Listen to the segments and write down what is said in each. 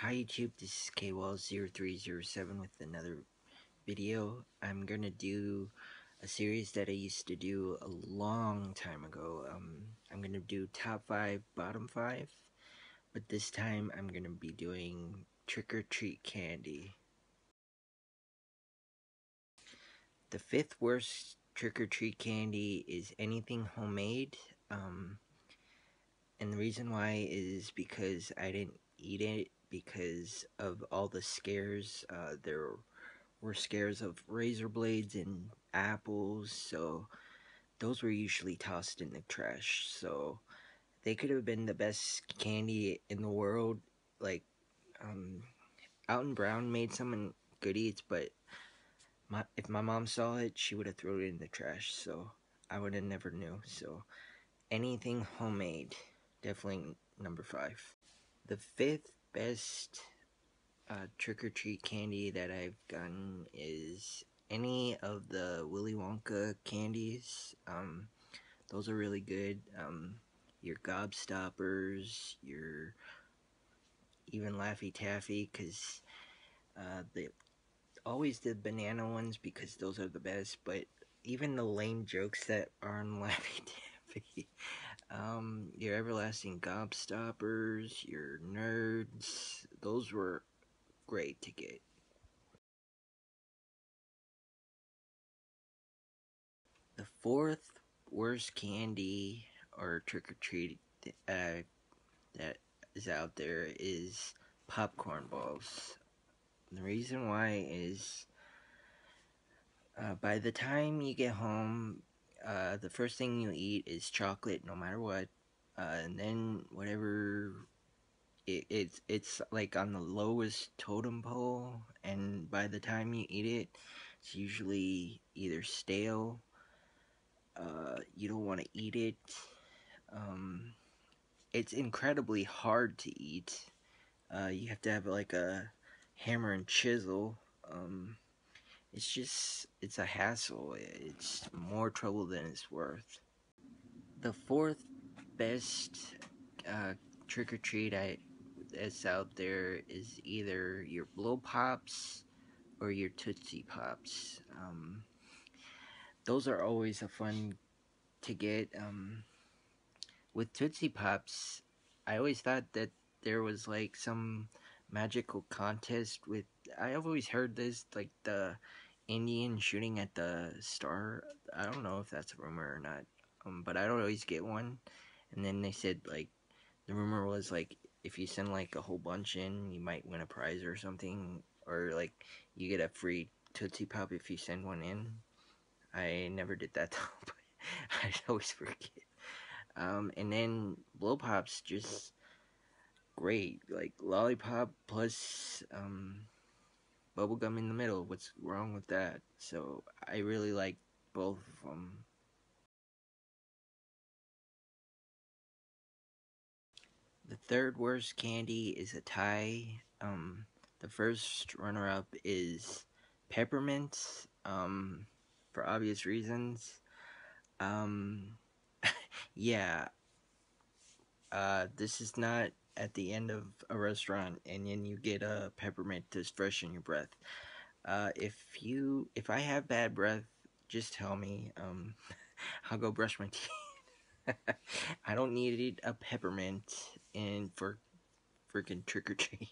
Hi YouTube, this is KWall0307 with another video. I'm gonna do a series that I used to do a long time ago. I'm gonna do top 5, bottom 5, but this time I'm gonna be doing trick-or-treat candy. The 5th worst trick-or-treat candy is anything homemade, and the reason why is because I didn't eat it because of all the scares. There were scares of razor blades and apples, so those were usually tossed in the trash. So they could have been the best candy in the world. Like, Alton Brown made some good eats, but if my mom saw it, she would have thrown it in the trash. So I would have never knew. So anything homemade, definitely number 5. The 5th best trick-or-treat candy that I've gotten is any of the Willy Wonka candies. Those are really good. Your Gobstoppers, your even Laffy Taffy, because they always the banana ones because those are the best, but even the lame jokes that are on Laffy Taffy. Your Everlasting Gobstoppers, your Nerds, those were great to get. The 4th worst candy or trick-or-treat that is out there is popcorn balls. The reason why is by the time you get home, the first thing you eat is chocolate no matter what, and then whatever it's like on the lowest totem pole, and by the time you eat it, it's usually either stale, you don't want to eat it, it's incredibly hard to eat. You have to have like a hammer and chisel. It's a hassle. It's more trouble than it's worth. The 4th best trick-or-treat that's out there is either your Blow Pops or your Tootsie Pops. Those are always a fun to get. With Tootsie Pops, I always thought that there was like some magical contest with. I've always heard this, like the Indian shooting at the star. I don't know if that's a rumor or not, but I'd always get one. And then they said like the rumor was like if you send like a whole bunch in, you might win a prize or something, or like you get a free Tootsie Pop if you send one in. I never did that though, but I'd always forget. And then Blow Pop's just great, like lollipop plus bubblegum in the middle. What's wrong with that? So I really like both of them. The 3rd worst candy is a tie. The first runner-up is peppermint, for obvious reasons. Yeah, this is not at the end of a restaurant and then you get a peppermint to freshen your breath. If I have bad breath, just tell me. I'll go brush my teeth. I don't need a peppermint in for freaking trick or treat.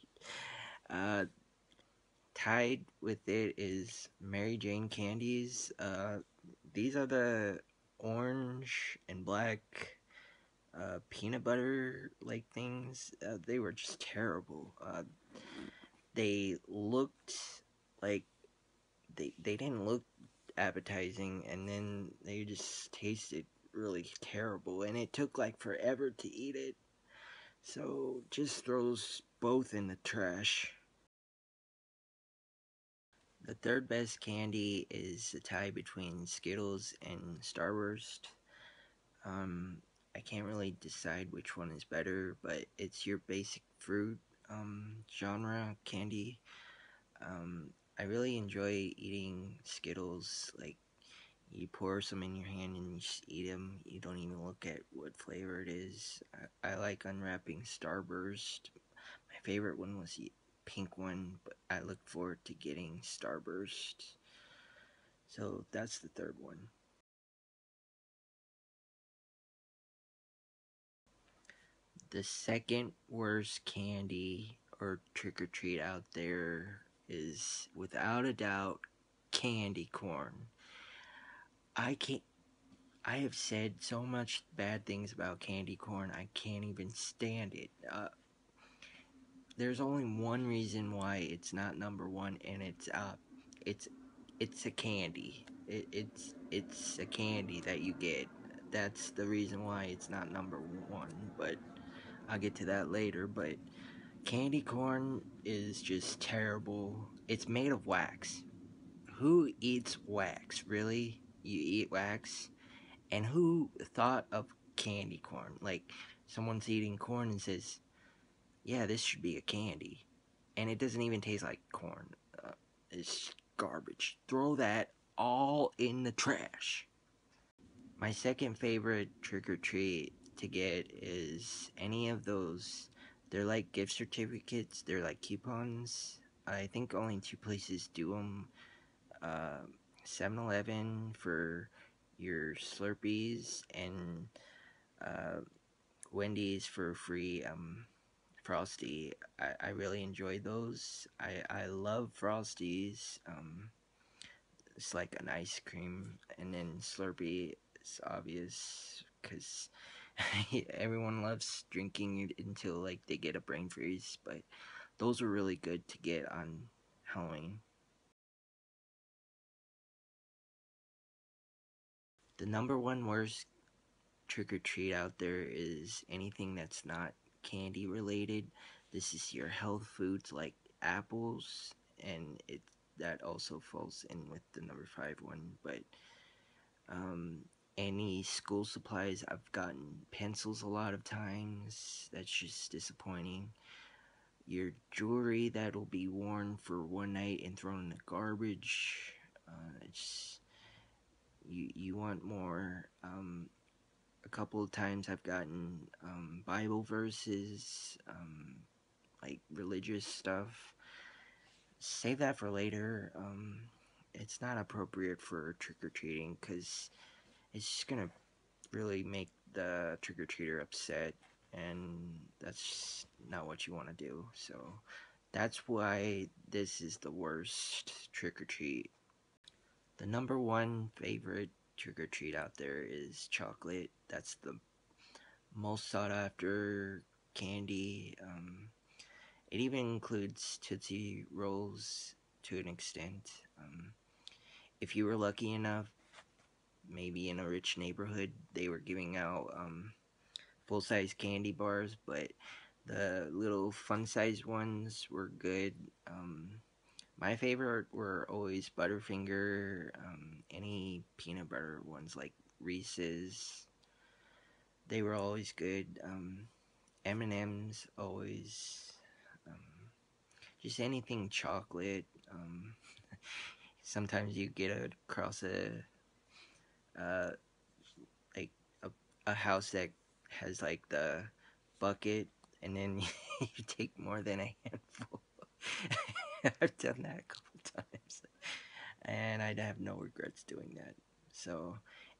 Tied with it is Mary Jane candies. These are the orange and black peanut butter like things. They were just terrible. They looked like they didn't look appetizing, and then they just tasted really terrible, and it took like forever to eat it. So just throws both in the trash. The 3rd best candy is a tie between Skittles and Starburst. I can't really decide which one is better, but it's your basic fruit genre candy. I really enjoy eating Skittles. Like, you pour some in your hand and you just eat them. You don't even look at what flavor it is. I like unwrapping Starburst. My favorite one was pink one, but I look forward to getting Starburst. So that's the third one. The second worst candy or trick or treat out there is without a doubt candy corn. I can't. I have said so much bad things about candy corn. I can't even stand it. There's only one reason why it's not number one, and it's it's a candy. It's a candy that you get. That's the reason why it's not number one. But I'll get to that later. But candy corn is just terrible. It's made of wax. Who eats wax? Really? You eat wax? And who thought of candy corn? Like, someone's eating corn and says, yeah, this should be a candy. And it doesn't even taste like corn. It's garbage. Throw that all in the trash. My second favorite trick or treat to get is any of those. They're like gift certificates, they're like coupons. I think only two places do them. 7-Eleven for your Slurpees, and uh, Wendy's for free Frosty. I really enjoy those. I love Frosties. It's like an ice cream, and then Slurpee is obvious because everyone loves drinking it until like they get a brain freeze. But those are really good to get on Halloween. The number one worst trick or treat out there is anything that's not candy related. This is your health foods like apples, and it that also falls in with the number five one. But um, any school supplies, I've gotten pencils a lot of times. That's just disappointing. Your jewelry that'll be worn for one night and thrown in the garbage. It's you want more. A couple of times I've gotten Bible verses, like religious stuff. Save that for later. It's not appropriate for trick or treating because it's just gonna really make the trick or treater upset, and that's not what you want to do. So that's why this is the worst trick or treat. The number one favorite trick or treat out there is chocolate. That's the most sought after candy. It even includes Tootsie Rolls to an extent. If you were lucky enough, maybe in a rich neighborhood, they were giving out full size candy bars, but the little fun sized ones were good. My favorite were always Butterfinger, any peanut butter ones like Reese's. They were always good. M&M's always, um, just anything chocolate. Sometimes you get across uh, like a, a house that has like the bucket, and then you take more than a handful. I've done that a couple times, and I'd have no regrets doing that. So,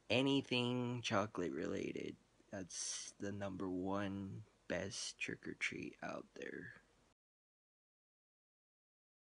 anything chocolate related, that's the number one best trick or treat out there.